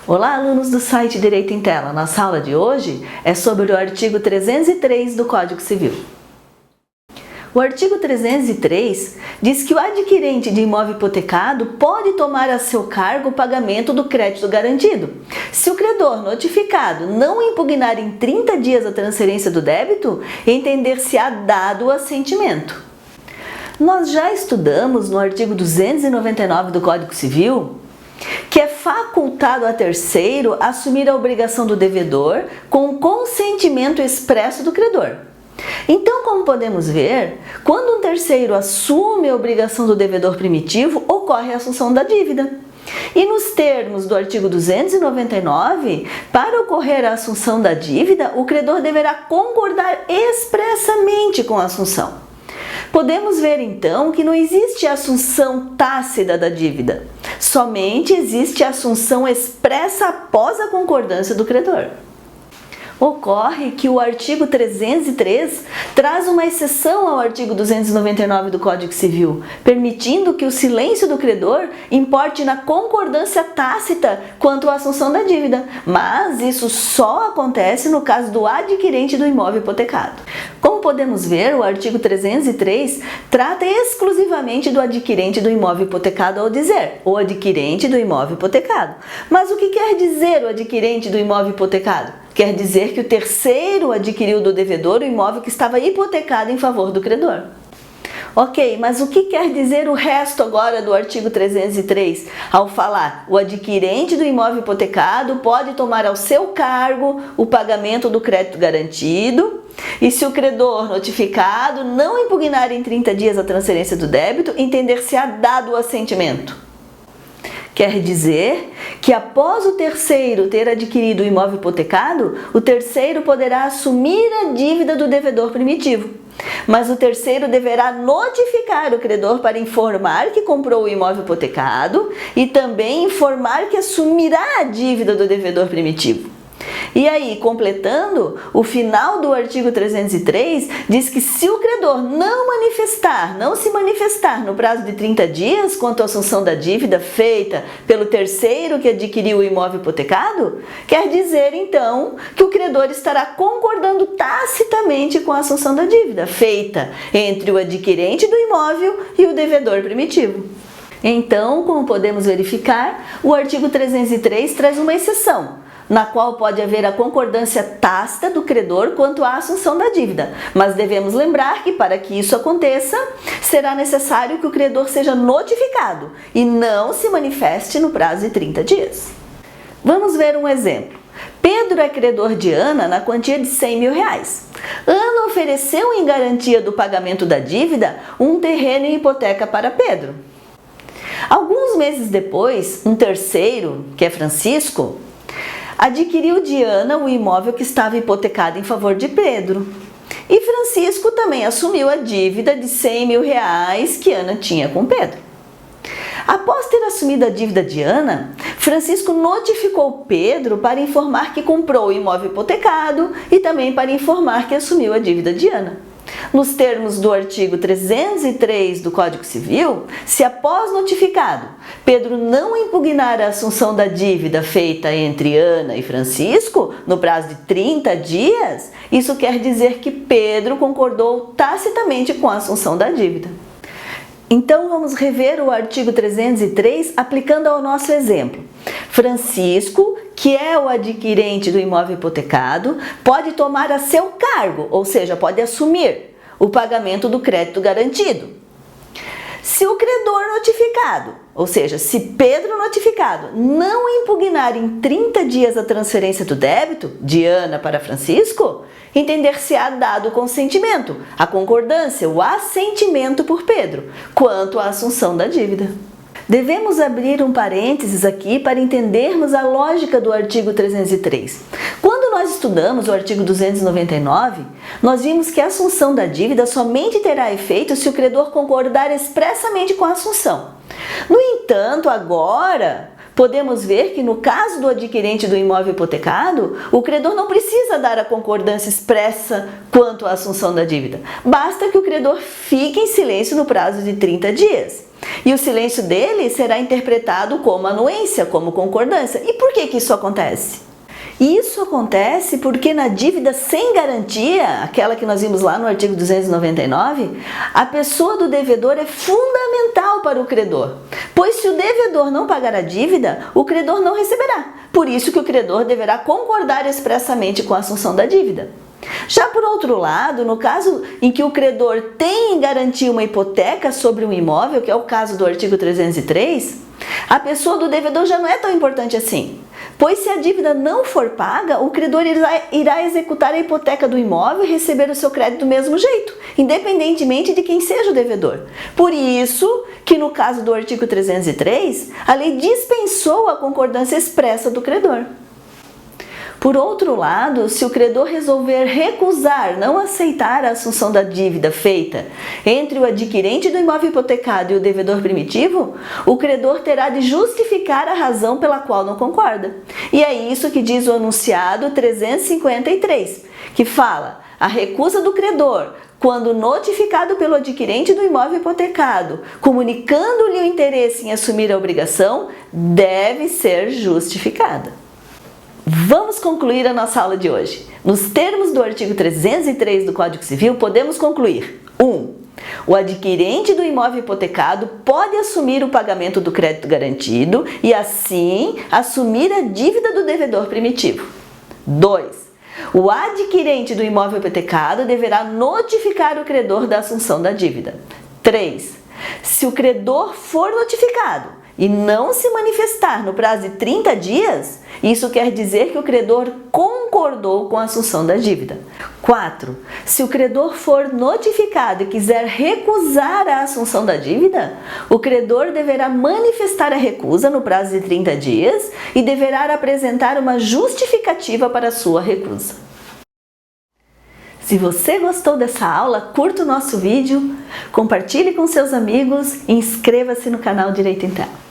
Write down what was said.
Olá, alunos do site Direito em Tela. Nossa aula de hoje é sobre o artigo 303 do Código Civil. O artigo 303 diz que o adquirente de imóvel hipotecado pode tomar a seu cargo o pagamento do crédito garantido, se o credor notificado não impugnar em 30 dias a transferência do débito, entender-se-á dado o assentimento. Nós já estudamos no artigo 299 do Código Civil que é facultado a terceiro assumir a obrigação do devedor com o consentimento expresso do credor. Então, como podemos ver, quando um terceiro assume a obrigação do devedor primitivo, ocorre a assunção da dívida. E nos termos do artigo 299, para ocorrer a assunção da dívida, o credor deverá concordar expressamente com a assunção. Podemos ver então que não existe assunção tácita da dívida, somente existe assunção expressa após a concordância do credor. Ocorre que o artigo 303 traz uma exceção ao artigo 299 do Código Civil, permitindo que o silêncio do credor importe na concordância tácita quanto à assunção da dívida, mas isso só acontece no caso do adquirente do imóvel hipotecado. Como podemos ver, o artigo 303 trata exclusivamente do adquirente do imóvel hipotecado ao dizer o adquirente do imóvel hipotecado. Mas o que quer dizer o adquirente do imóvel hipotecado? Quer dizer que o terceiro adquiriu do devedor o imóvel que estava hipotecado em favor do credor. Ok, mas o que quer dizer o resto agora do artigo 303? Ao falar, o adquirente do imóvel hipotecado pode tomar ao seu cargo o pagamento do crédito garantido e se o credor notificado não impugnar em 30 dias a transferência do débito, entender-se-á dado o assentimento. Quer dizer que após o terceiro ter adquirido o imóvel hipotecado, o terceiro poderá assumir a dívida do devedor primitivo. Mas o terceiro deverá notificar o credor para informar que comprou o imóvel hipotecado e também informar que assumirá a dívida do devedor primitivo. E aí, completando, o final do artigo 303 diz que se o credor não se manifestar no prazo de 30 dias quanto à assunção da dívida feita pelo terceiro que adquiriu o imóvel hipotecado, quer dizer então que o credor estará concordando tacitamente com a assunção da dívida feita entre o adquirente do imóvel e o devedor primitivo. Então, como podemos verificar, o artigo 303 traz uma exceção, na qual pode haver a concordância tácita do credor quanto à assunção da dívida. Mas devemos lembrar que para que isso aconteça, será necessário que o credor seja notificado e não se manifeste no prazo de 30 dias. Vamos ver um exemplo. Pedro é credor de Ana na quantia de R$100.000. Ana ofereceu em garantia do pagamento da dívida um terreno em hipoteca para Pedro. Alguns meses depois, um terceiro, que é Francisco, adquiriu de Ana o imóvel que estava hipotecado em favor de Pedro. E Francisco também assumiu a dívida de R$100.000 que Ana tinha com Pedro. Após ter assumido a dívida de Ana, Francisco notificou Pedro para informar que comprou o imóvel hipotecado e também para informar que assumiu a dívida de Ana. Nos termos do artigo 303 do Código Civil, se após notificado, Pedro não impugnar a assunção da dívida feita entre Ana e Francisco, no prazo de 30 dias, isso quer dizer que Pedro concordou tacitamente com a assunção da dívida. Então, vamos rever o artigo 303 aplicando ao nosso exemplo. Francisco, que é o adquirente do imóvel hipotecado, pode tomar a seu cargo, ou seja, pode assumir o pagamento do crédito garantido. Se o credor notificado, ou seja, se Pedro notificado, não impugnar em 30 dias a transferência do débito de Ana para Francisco, entender-se-á dado o consentimento, a concordância, o assentimento por Pedro, quanto à assunção da dívida. Devemos abrir um parênteses aqui para entendermos a lógica do artigo 303. Quando nós estudamos o artigo 299, nós vimos que a assunção da dívida somente terá efeito se o credor concordar expressamente com a assunção. No entanto, agora, podemos ver que no caso do adquirente do imóvel hipotecado, o credor não precisa dar a concordância expressa quanto à assunção da dívida. Basta que o credor fique em silêncio no prazo de 30 dias. E o silêncio dele será interpretado como anuência, como concordância. E por que isso acontece? Isso acontece porque na dívida sem garantia, aquela que nós vimos lá no artigo 299, a pessoa do devedor é fundamental para o credor, pois se o devedor não pagar a dívida, o credor não receberá. Por isso que o credor deverá concordar expressamente com a assunção da dívida. Já por outro lado, no caso em que o credor tem em garantia uma hipoteca sobre um imóvel, que é o caso do artigo 303, a pessoa do devedor já não é tão importante assim, pois se a dívida não for paga, o credor irá executar a hipoteca do imóvel e receber o seu crédito do mesmo jeito, independentemente de quem seja o devedor. Por isso que no caso do artigo 303, a lei dispensou a concordância expressa do credor. Por outro lado, se o credor resolver recusar, não aceitar a assunção da dívida feita entre o adquirente do imóvel hipotecado e o devedor primitivo, o credor terá de justificar a razão pela qual não concorda. E é isso que diz o enunciado 353, que fala: a recusa do credor, quando notificado pelo adquirente do imóvel hipotecado, comunicando-lhe o interesse em assumir a obrigação, deve ser justificada. Vamos concluir a nossa aula de hoje. Nos termos do artigo 303 do Código Civil, podemos concluir: 1. O adquirente do imóvel hipotecado pode assumir o pagamento do crédito garantido e, assim, assumir a dívida do devedor primitivo. 2. O adquirente do imóvel hipotecado deverá notificar o credor da assunção da dívida. 3. Se o credor for notificado e não se manifestar no prazo de 30 dias, isso quer dizer que o credor concordou com a assunção da dívida. 4. Se o credor for notificado e quiser recusar a assunção da dívida, o credor deverá manifestar a recusa no prazo de 30 dias e deverá apresentar uma justificativa para a sua recusa. Se você gostou dessa aula, curta o nosso vídeo, compartilhe com seus amigos e inscreva-se no canal Direito em Tela.